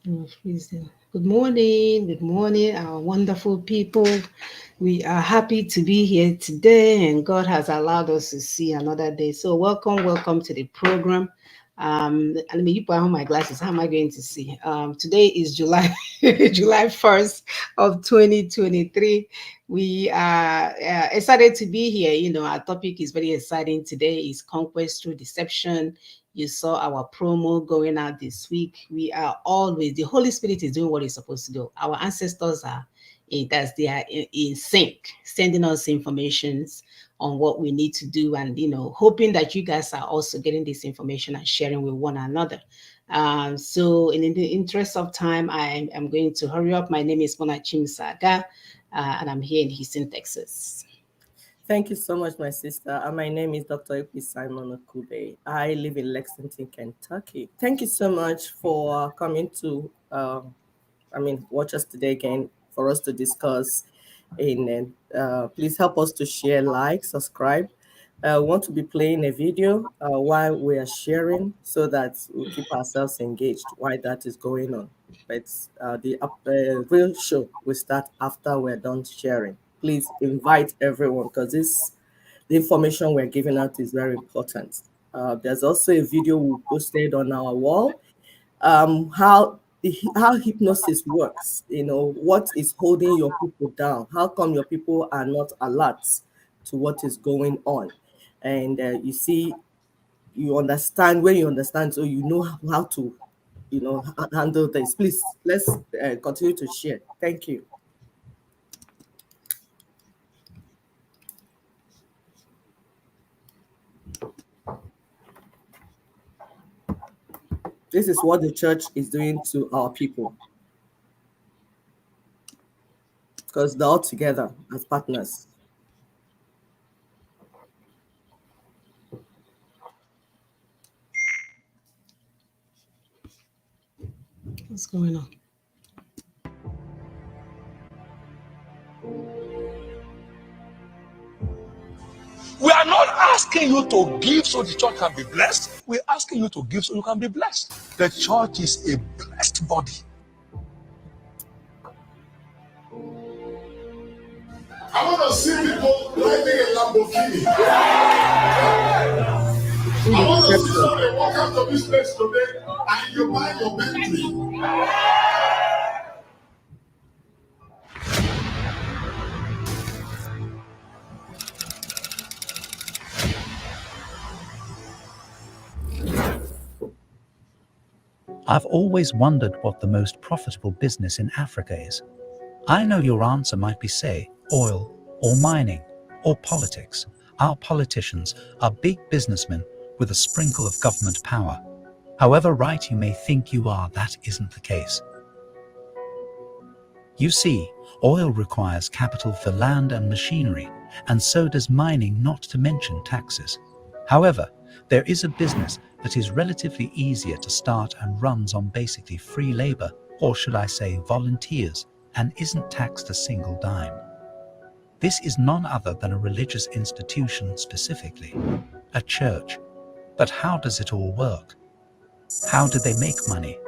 Oh, praise the- good morning, our wonderful people. We are happy to be here today, and God has allowed us to see another day. So, welcome to the program. And let me put on my glasses. How am I going to see? Today is July, July 1st of 2023. We are excited to be here. Our topic is very exciting today. Is conquest through deception. You saw our promo going out this week. We are always, the Holy Spirit is doing what it's supposed to do. Our ancestors are they are in sync, sending us informations on what we need to do, and hoping that you guys are also getting this information and sharing with one another. So in the interest of time, I am going to hurry up. My name is Monachim Saga, and I'm here in Houston, Texas. Thank you so much, my sister. My name is Dr. Ipi Simon Okube. I live in Lexington, Kentucky. Thank you so much for coming to, watch us today again for us to discuss. Please help us to share, like, subscribe. We want to be playing a video while we are sharing so that we keep ourselves engaged while that is going on. But the real show will start after we're done sharing. Please invite everyone because the information we're giving out is very important. There's also a video we posted on our wall, how hypnosis works. What is holding your people down? How come your people are not alert to what is going on? And you see, you understand when you understand, so you know how to, handle this. Please, let's continue to share. Thank you. This is what the church is doing to our people because they're all together as partners. What's going on? We are not asking you to give so the church can be blessed. We're asking you to give so you can be blessed. The church is a blessed body. I want to see people driving a Lamborghini. I want to see somebody walk out of this place today and you buy your Bentley. I've always wondered what the most profitable business in Africa is. I know your answer might be, say, oil, or mining, or politics. Our politicians are big businessmen with a sprinkle of government power. However right you may think you are, that isn't the case. You see, oil requires capital for land and machinery, and so does mining, not to mention taxes. However, there is a business that is relatively easier to start and runs on basically free labor, or should I say volunteers, and isn't taxed a single dime. This is none other than a religious institution, specifically a church. But how does it all work? How do they make money?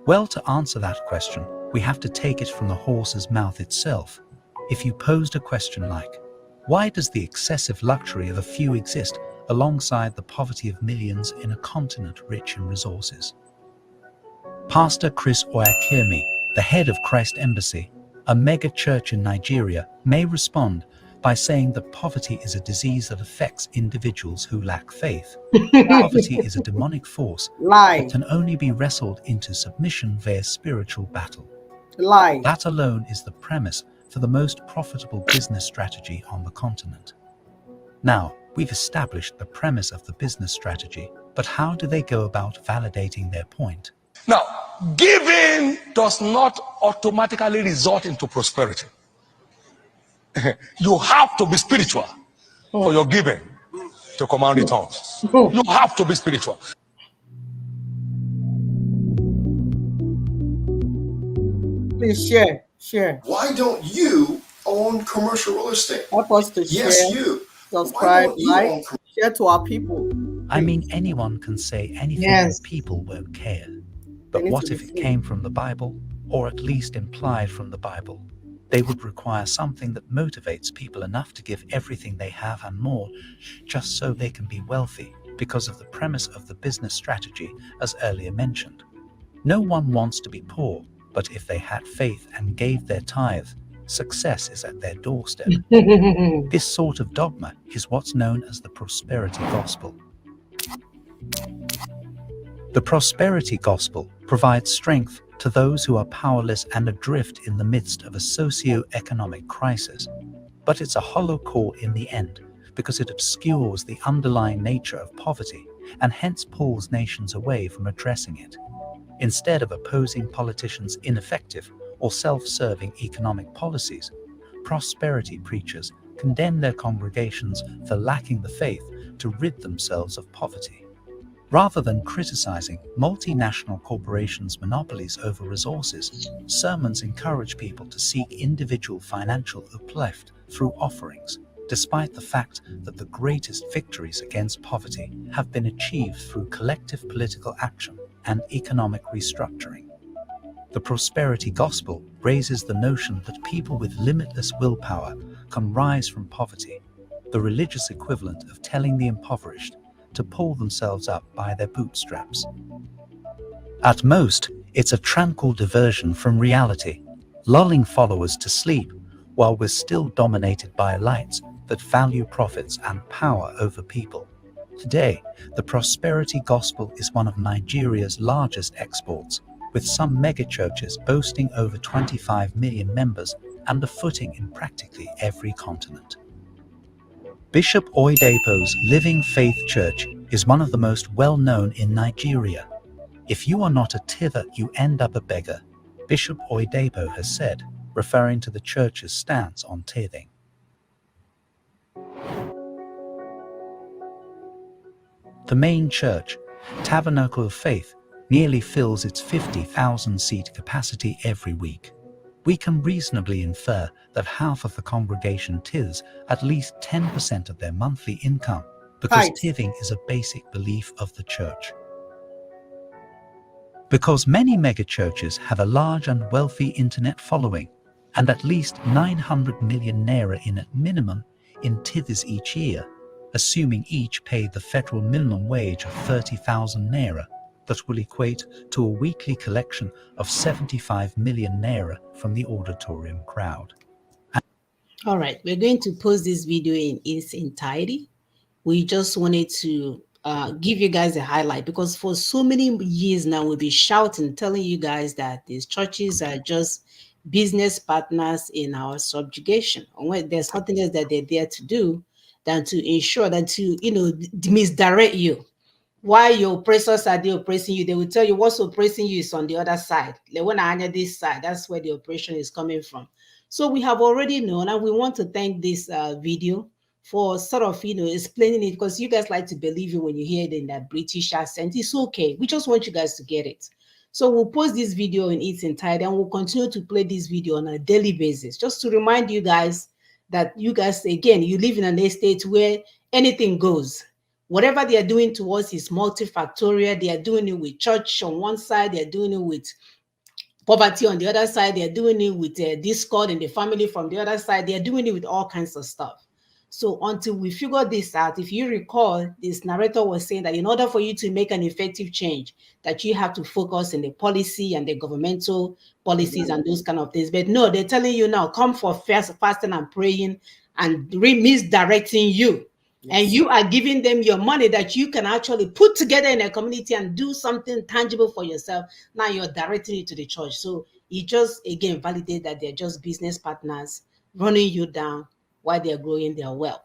Well, to answer that question, we have to take it from the horse's mouth itself. If you posed a question like, why does the excessive luxury of a few exist alongside the poverty of millions in a continent rich in resources? Pastor Chris Oyakirmi, the head of Christ Embassy, a mega church in Nigeria, may respond by saying that poverty is a disease that affects individuals who lack faith. Poverty is a demonic force that can only be wrestled into submission via spiritual battle. That alone is the premise for the most profitable business strategy on the continent. Now, we've established the premise of the business strategy, but how do they go about validating their point? Now, giving does not automatically result into prosperity. You have to be spiritual for your giving to command the tongues. You have to be spiritual. Please share. Why don't you own commercial real estate? Help us to share. Yes, you. Subscribe, Why don't you like, own share to our people. I mean, anyone can say anything and Yes. people won't care. But need to what be if it free. came from the Bible, or at least implied from the Bible? They would require something that motivates people enough to give everything they have and more, just so they can be wealthy, because of the premise of the business strategy, as earlier mentioned. No one wants to be poor, but if they had faith and gave their tithe, success is at their doorstep. This sort of dogma is what's known as the prosperity gospel. The prosperity gospel provides strength to those who are powerless and adrift in the midst of a socio-economic crisis. But it's a hollow call in the end, because it obscures the underlying nature of poverty and hence pulls nations away from addressing it. Instead of opposing politicians' ineffective or self-serving economic policies, prosperity preachers condemn their congregations for lacking the faith to rid themselves of poverty. Rather than criticizing multinational corporations' monopolies over resources, sermons encourage people to seek individual financial uplift through offerings, despite the fact that the greatest victories against poverty have been achieved through collective political action and economic restructuring. The prosperity gospel raises the notion that people with limitless willpower can rise from poverty, the religious equivalent of telling the impoverished to pull themselves up by their bootstraps. At most, it's a tranquil diversion from reality, lulling followers to sleep while we're still dominated by elites that value profits and power over people. Today, the prosperity gospel is one of Nigeria's largest exports, with some megachurches boasting over 25 million members and a footing in practically every continent. Bishop Oyedepo's Living Faith Church is one of the most well-known in Nigeria. If you are not a tither, you end up a beggar, Bishop Oyedepo has said, referring to the church's stance on tithing. The main church, Tabernacle of Faith, nearly fills its 50,000-seat capacity every week. We can reasonably infer that half of the congregation tithes at least 10% of their monthly income, because Fight. tithing is a basic belief of the church. Because many megachurches have a large and wealthy internet following, and at least 900 million naira in at minimum in tithes each year, assuming each paid the federal minimum wage of 30,000 naira, that will equate to a weekly collection of 75 million naira from the auditorium crowd. All right, we're going to post this video in its entirety. We just wanted to give you guys a highlight, because for so many years now we'll be shouting, telling you guys that these churches are just business partners in our subjugation. And when there's nothing else that they're there to do than to ensure that to misdirect you. Why your oppressors are they oppressing you, they will tell you what's oppressing you is on the other side. Like when I this side, that's where the oppression is coming from. So we have already known, and we want to thank this video for sort of explaining it, because you guys like to believe it when you hear it in that British accent. It's okay. We just want you guys to get it. So we'll post this video in its entirety, and we'll continue to play this video on a daily basis, just to remind you guys that you guys, again, you live in an estate where anything goes. Whatever they are doing to us is multifactorial. They are doing it with church on one side, they are doing it with poverty on the other side, they're doing it with discord in the family from the other side, they're doing it with all kinds of stuff. So until we figure this out, if you recall, this narrator was saying that in order for you to make an effective change, that you have to focus on the policy and the governmental policies and those kind of things. But no, they're telling you now, come for fasting and praying and misdirecting you. And Yes. you are giving them your money that you can actually put together in a community and do something tangible for yourself. Now you're directing it to the church. So it just again validate that they're just business partners running you down while they're growing their wealth.